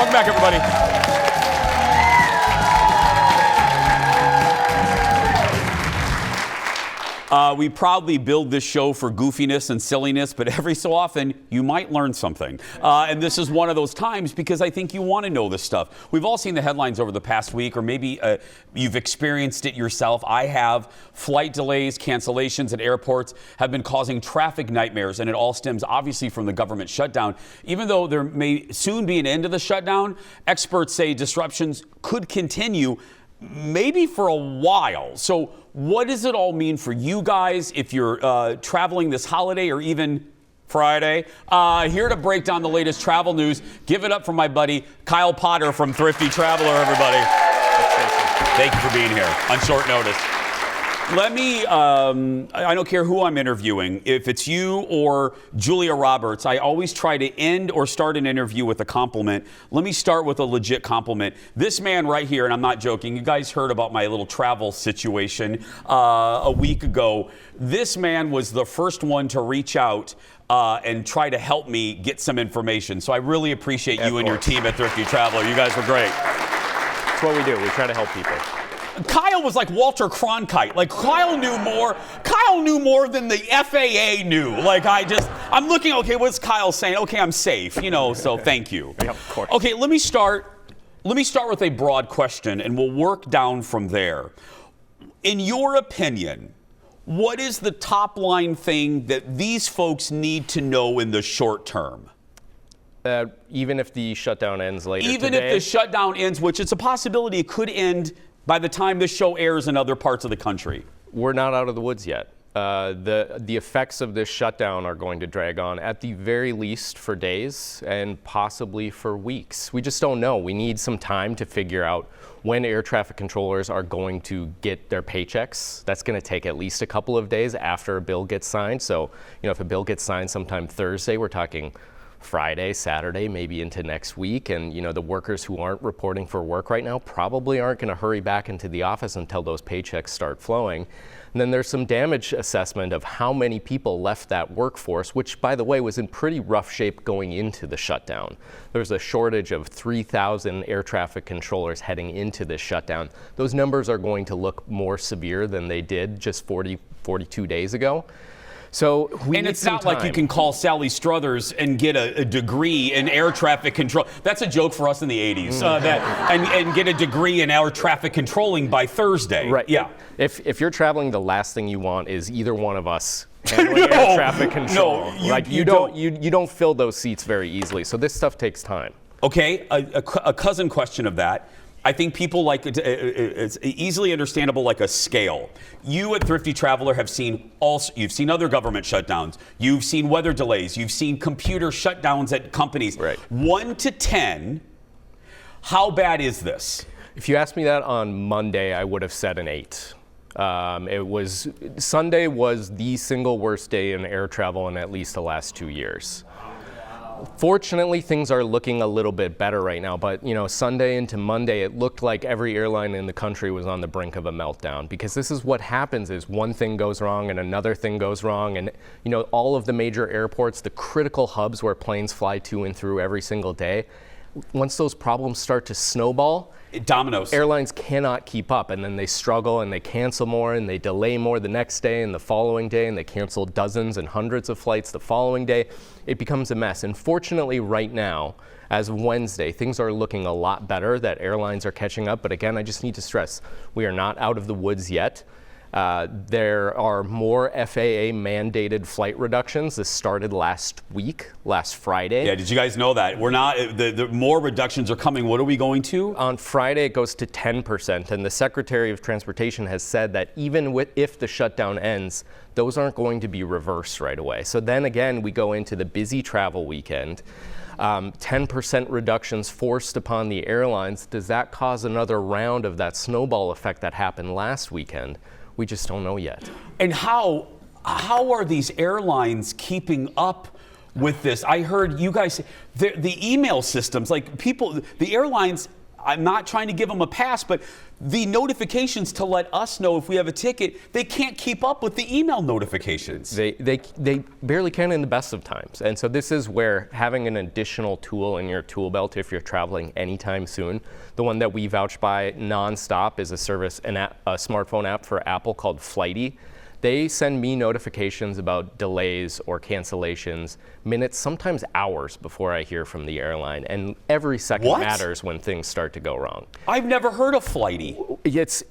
Welcome back, everybody. We proudly build this show for goofiness and silliness, but every so often you might learn something. And this is one of those times because I think you want to know this stuff. We've all seen the headlines over the past week, or maybe you've experienced it yourself. I have. Flight delays, cancellations at airports have been causing traffic nightmares, and it all stems obviously from the government shutdown. Even though there may soon be an end to the shutdown, experts say disruptions could continue maybe for a while. So what does it all mean for you guys if you're traveling this holiday or even Friday? Here to break down the latest travel news, give it up for my buddy Kyle Potter from Thrifty Traveler, everybody. Thank you for being here on short notice. Let me, I don't care who I'm interviewing, if it's you or Julia Roberts, I always try to end or start an interview with a compliment. Let me start with a legit compliment. This man right here, and I'm not joking, you guys heard about my little travel situation a week ago. This man was the first one to reach out and try to help me get some information. So I really appreciate you and your team at Thrifty Traveler. You guys were great. That's what we do. We try to help people. Kyle was like Walter Cronkite. Like Kyle knew more. Kyle knew more than the FAA knew. Like I'm looking, okay, what's Kyle saying? Okay, I'm safe, you know, so thank you. Yeah, of course. Okay, let me start with a broad question and we'll work down from there. In your opinion, what is the top line thing that these folks need to know in the short term? Even if the shutdown ends later Even today? if the shutdown ends, which it's a possibility it could end by the time this show airs in other parts of the country. We're not out of the woods yet. The effects of this shutdown are going to drag on at the very least for days and possibly for weeks. We just don't know. We need some time to figure out when air traffic controllers are going to get their paychecks. That's going to take at least a couple of days after a bill gets signed. So, if a bill gets signed sometime Thursday, we're talking Friday, Saturday, maybe into next week. And, the workers who aren't reporting for work right now probably aren't going to hurry back into the office until those paychecks start flowing. And then there's some damage assessment of how many people left that workforce, which, by the way, was in pretty rough shape going into the shutdown. There's a shortage of 3,000 air traffic controllers heading into this shutdown. Those numbers are going to look more severe than they did just 42 days ago. So and it's not like you can call Sally Struthers and get a degree in air traffic control. That's a joke for us in the 80s. And get a degree in air traffic controlling by Thursday. Right. Yeah. If you're traveling, the last thing you want is either one of us handling air traffic control. No, you don't fill those seats very easily. So this stuff takes time. Okay. A cousin question of that. I think people like it's easily understandable, like a scale. You at Thrifty Traveler have you've seen other government shutdowns. You've seen weather delays. You've seen computer shutdowns at companies. Right. 1 to 10, how bad is this? If you asked me that on Monday, I would have said an 8. Sunday was the single worst day in air travel in at least the last 2 years. Fortunately, things are looking a little bit better right now, but Sunday into Monday, it looked like every airline in the country was on the brink of a meltdown, because this is what happens is one thing goes wrong and another thing goes wrong, and all of the major airports, the critical hubs where planes fly to and through every single day, once those problems start to snowball, dominoes. Airlines cannot keep up, and then they struggle and they cancel more and they delay more the next day and the following day, and they cancel dozens and hundreds of flights the following day. It becomes a mess. And fortunately right now, as of Wednesday, things are looking a lot better, that airlines are catching up. But again, I just need to stress, we are not out of the woods yet. There are more FAA mandated flight reductions. This started last Friday. Yeah, did you guys know that? We're not, the more reductions are coming. What are we going to? On Friday, it goes to 10%. And the Secretary of Transportation has said that even if the shutdown ends, those aren't going to be reversed right away. So then again, we go into the busy travel weekend. 10% reductions forced upon the airlines. Does that cause another round of that snowball effect that happened last weekend? We just don't know yet. And how are these airlines keeping up with this? I heard you guys say the email systems, like the airlines, I'm not trying to give them a pass, but the notifications to let us know if we have a ticket, they can't keep up with the email notifications. They barely can in the best of times. And so this is where having an additional tool in your tool belt if you're traveling anytime soon, the one that we vouch by nonstop is a smartphone app for Apple called Flighty. They send me notifications about delays or cancellations minutes, sometimes hours before I hear from the airline. And every second matters when things start to go wrong. I've never heard of Flighty. It's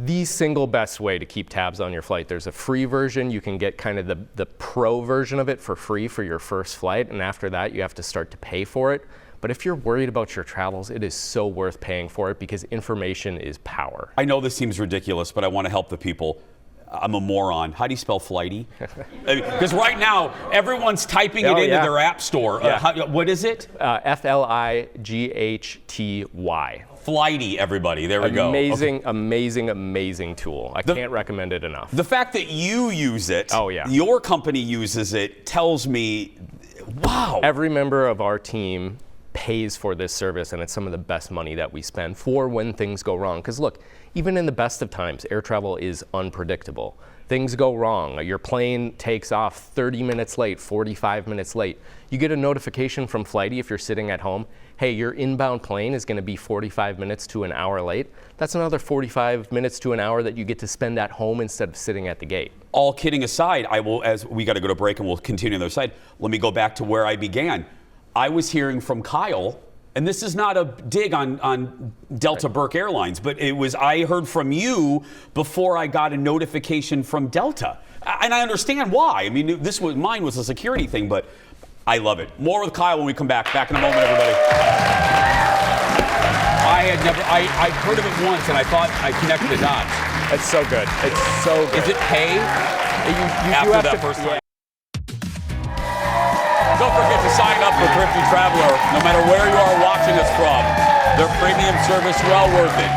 the single best way to keep tabs on your flight. There's a free version. You can get kind of the pro version of it for free for your first flight. And after that, you have to start to pay for it. But if you're worried about your travels, it is so worth paying for it because information is power. I know this seems ridiculous, but I want to help the people. I'm a moron. How do you spell Flighty? Because right now, everyone's typing it into their app store. What is it? Flighty. Flighty, everybody. There we go. Amazing tool. I can't recommend it enough. The fact that you use it, your company uses it, tells me, wow. Every member of our team pays for this service, and it's some of the best money that we spend for when things go wrong. Because look, even in the best of times, air travel is unpredictable. Things go wrong. Your plane takes off 30 minutes late, 45 minutes late. You get a notification from Flighty if you're sitting at home, hey, your inbound plane is going to be 45 minutes to an hour late. That's another 45 minutes to an hour that you get to spend at home instead of sitting at the gate. All kidding aside, as we got to go to break and we'll continue on the other side, let me go back to where I began. I was hearing from Kyle, and this is not a dig on Delta Burke Airlines, but I heard from you before I got a notification from Delta. And I understand why. I mean, mine was a security thing, but I love it. More with Kyle when we come back. Back in a moment, everybody. I'd heard of it once, and I thought I connected the dots. It's so good. It's so good. Is it pay? You after that first time? Don't forget to sign up for Thrifty Traveler, no matter where you are watching us from. Their premium service, well worth it.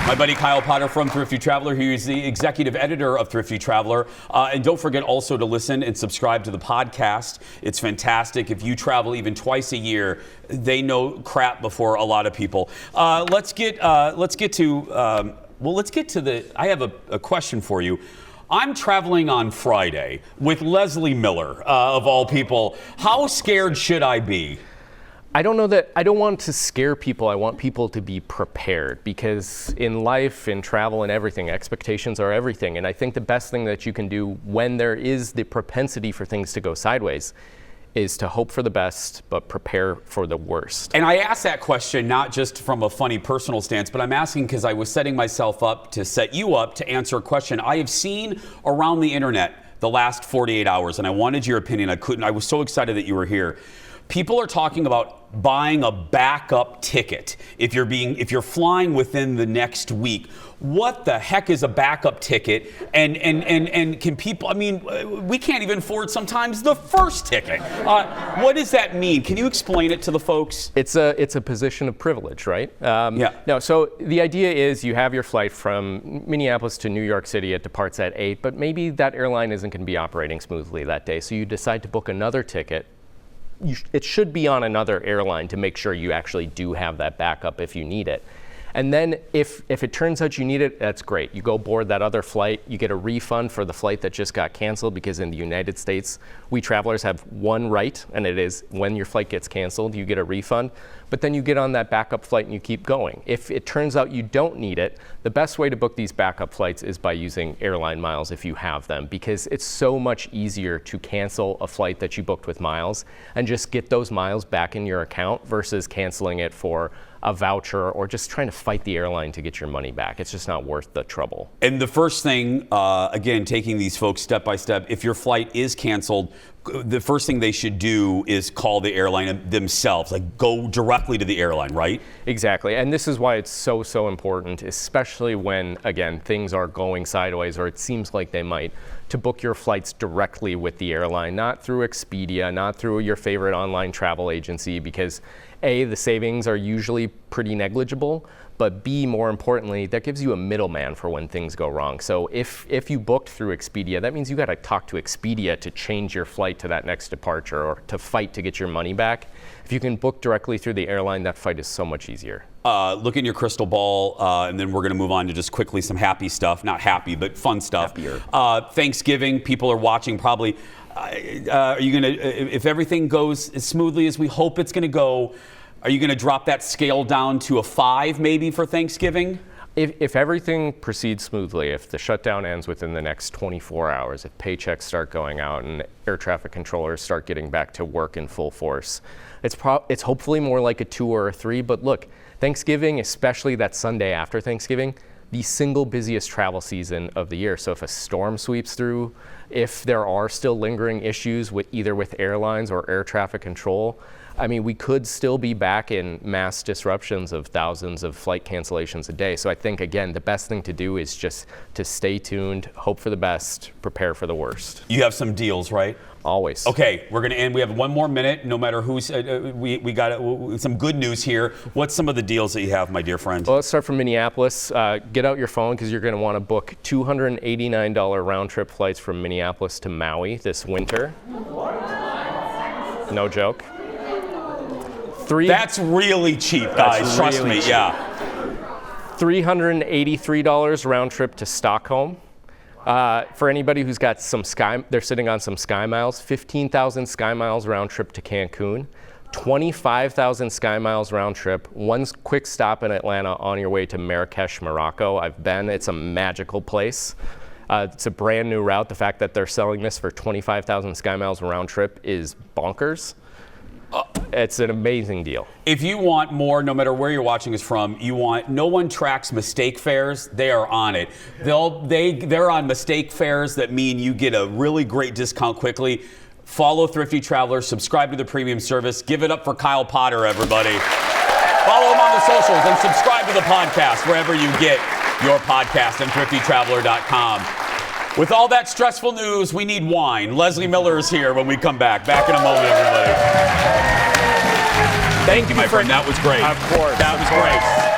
My buddy Kyle Potter from Thrifty Traveler, he is the executive editor of Thrifty Traveler. And don't forget also to listen and subscribe to the podcast. It's fantastic. If you travel even twice a year, they know crap before a lot of people. Let's get to I have a question for you. I'm traveling on Friday with Leslie Miller, of all people. How scared should I be? I don't want to scare people. I want people to be prepared because in life, in travel, and everything, expectations are everything. And I think the best thing that you can do when there is the propensity for things to go sideways is to hope for the best, but prepare for the worst. And I asked that question not just from a funny personal stance, but I'm asking because I was setting myself up to set you up to answer a question I have seen around the internet the last 48 hours, and I wanted your opinion. I was so excited that you were here. People are talking about buying a backup ticket if you're flying within the next week. What the heck is a backup ticket? And can people, I mean, we can't even afford sometimes the first ticket. What does that mean? Can you explain it to the folks? It's a position of privilege, right? No, so the idea is you have your flight from Minneapolis to New York City. It departs at 8, but maybe that airline isn't going to be operating smoothly that day. So you decide to book another ticket. It should be on another airline to make sure you actually do have that backup if you need it. And then if it turns out you need it, that's great. You go board that other flight, you get a refund for the flight that just got canceled because in the United States, we travelers have one right, and it is when your flight gets canceled, you get a refund. But then you get on that backup flight and you keep going. If it turns out you don't need it, the best way to book these backup flights is by using airline miles if you have them, because it's so much easier to cancel a flight that you booked with miles and just get those miles back in your account versus canceling it for a voucher or just trying to fight the airline to get your money back. It's just not worth the trouble. And the first thing, again, taking these folks step by step, if your flight is canceled, the first thing they should do is call the airline themselves, like go directly to the airline, right? Exactly. And this is why it's so important, especially when, again, things are going sideways or it seems like they might, to book your flights directly with the airline, not through Expedia, not through your favorite online travel agency, because A, the savings are usually pretty negligible, but B, more importantly, that gives you a middleman for when things go wrong. So if you booked through Expedia, that means you got to talk to Expedia to change your flight to that next departure or to fight to get your money back. If you can book directly through the airline, that fight is so much easier. Look in your crystal ball, and then we're going to move on to just quickly some happy stuff. Not happy, but fun stuff. Happier. Thanksgiving, people are watching probably. Are you going to, if everything goes as smoothly as we hope it's going to go, are you going to drop that scale down to a 5 maybe for Thanksgiving? If everything proceeds smoothly, if the shutdown ends within the next 24 hours, if paychecks start going out and air traffic controllers start getting back to work in full force, it's hopefully more like a 2 or a 3. But look, Thanksgiving, especially that Sunday after Thanksgiving, the single busiest travel season of the year. So if a storm sweeps through, if there are still lingering issues with either with airlines or air traffic control, I mean, we could still be back in mass disruptions of thousands of flight cancellations a day. So I think, again, the best thing to do is just to stay tuned, hope for the best, prepare for the worst. You have some deals, right? Always. Okay, we're going to end. We have 1 more minute, no matter who's, we got some good news here. What's some of the deals that you have, my dear friend? Well, let's start from Minneapolis. Get out your phone because you're going to want to book $289 round trip flights from Minneapolis to Maui this winter. No joke. That's really cheap, guys. Trust me. Yeah. $383 round trip to Stockholm. For anybody who's got they're sitting on some Sky Miles, 15,000 Sky Miles round trip to Cancun, 25,000 Sky Miles round trip, 1 quick stop in Atlanta on your way to Marrakesh, Morocco. I've been, it's a magical place. It's a brand new route. The fact that they're selling this for 25,000 Sky Miles round trip is bonkers. It's an amazing deal. If you want more, no matter where you're watching us from, no one tracks mistake fares. They are on it. They're on mistake fares that mean you get a really great discount quickly. Follow Thrifty Traveler, subscribe to the premium service. Give it up for Kyle Potter, everybody. Follow him on the socials and subscribe to the podcast wherever you get your podcast and thriftytraveler.com. With all that stressful news, we need wine. Leslie Miller is here when we come back. Back in a moment, everybody. Thank you, my friend. That was great. Of course. That was great.